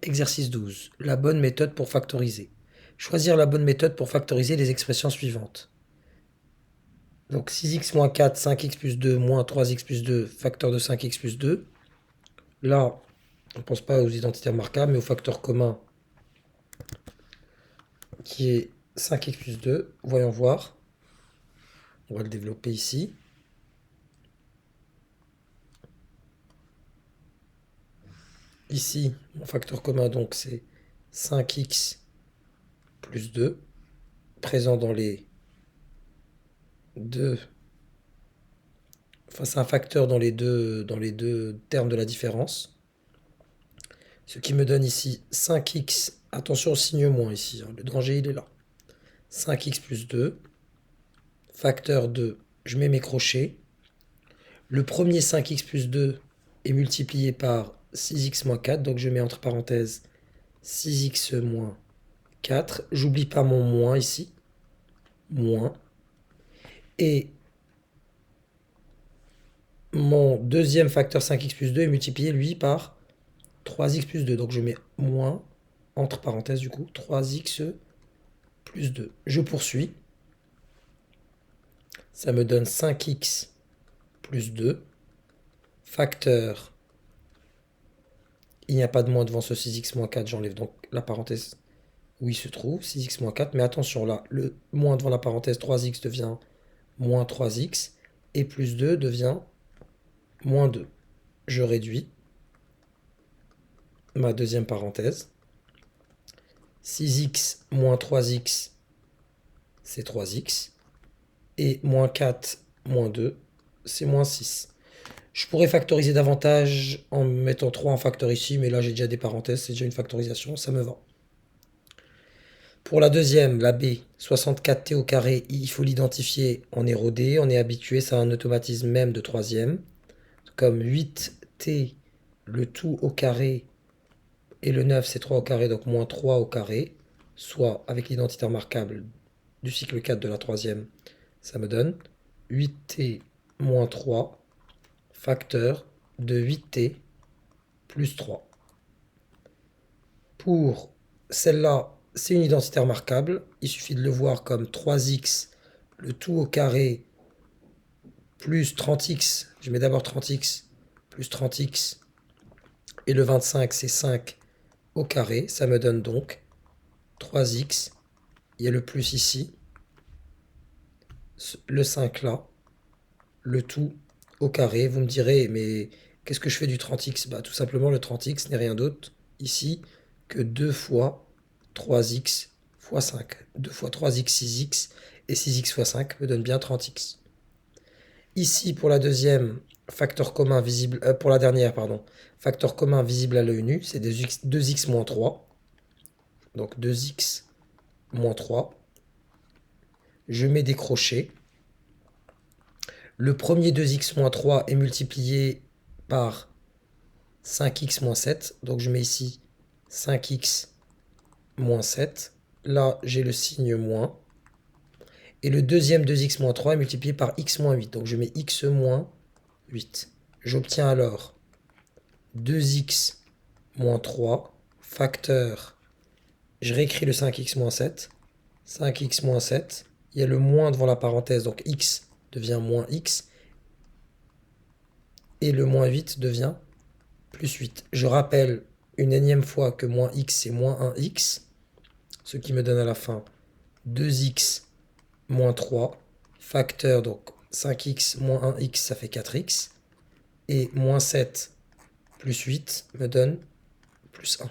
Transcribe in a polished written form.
Exercice 12. La bonne méthode pour factoriser. Choisir la bonne méthode pour factoriser les expressions suivantes. Donc 6x moins 4, 5x plus 2, moins 3x plus 2, facteur de 5x plus 2. Là, on ne pense pas aux identités remarquables, mais au facteur commun qui est 5x plus 2. Voyons voir. On va le développer ici. Ici, mon facteur commun, donc, c'est 5x plus 2, présent dans les deux. Enfin, c'est un facteur dans les deux termes de la différence. Ce qui me donne ici 5x. Attention au signe moins ici, hein, le danger il est là. 5x plus 2. Facteur de, je mets mes crochets. Le premier 5x plus 2 est multiplié par 6x moins 4. Donc je mets entre parenthèses 6x moins 4. J'oublie pas mon moins ici. Moins. Et mon deuxième facteur 5x plus 2 est multiplié, lui, par 3x plus 2. Donc je mets moins, entre parenthèses du coup, 3x plus 2. Je poursuis. Ça me donne 5x plus 2. Facteur. Il n'y a pas de moins devant ce 6x moins 4. J'enlève donc la parenthèse où il se trouve, 6x moins 4. Mais attention là, le moins devant la parenthèse 3x devient moins 3x. Et plus 2 devient moins 2. Je réduis ma deuxième parenthèse. 6x moins 3x, c'est 3x. Et moins 4, moins 2, c'est moins 6. Je pourrais factoriser davantage en mettant 3 en facteur ici, mais là j'ai déjà des parenthèses, c'est déjà une factorisation, ça me va. Pour la deuxième, la B, 64t au carré, il faut l'identifier en érodé. On est habitué, ça a un automatisme même de troisième. Comme 8t, le tout au carré, et le 9 c'est 3 au carré, donc moins 3 au carré, soit avec l'identité remarquable du cycle 4 de la troisième, ça me donne 8t moins 3, facteur de 8t plus 3. Pour celle-là, c'est une identité remarquable. Il suffit de le voir comme 3x, le tout au carré, plus 30x. Je mets d'abord 30x, plus 30x. Et le 25, c'est 5 au carré. Ça me donne donc 3x. Il y a le plus ici. Le 5 là. Le tout au carré. Vous me direz, mais qu'est-ce que je fais du 30x? Bah, tout simplement, le 30x n'est rien d'autre ici que 2 fois 3x fois 5. 2 fois 3x, 6x. Et 6x fois 5 me donne bien 30x. Ici, pour la deuxième, facteur commun visible, pour la dernière, pardon, facteur commun visible à l'œil nu, c'est 2x moins 3. Donc 2x moins 3. Je mets des crochets. Le premier 2x moins 3 est multiplié par 5x moins 7. Donc je mets ici 5x moins 7. Là, j'ai le signe moins. Et le deuxième 2x moins 3 est multiplié par x moins 8. Donc je mets x moins 8. J'obtiens alors 2x moins 3, facteur, je réécris le 5x moins 7, 5x moins 7, il y a le moins devant la parenthèse, donc x devient moins x, et le moins 8 devient plus 8. Je rappelle une énième fois que moins x c'est moins 1x, ce qui me donne à la fin 2x moins 3, facteur, donc 5x moins 1x ça fait 4x, et moins 7 plus 8 me donne plus 1.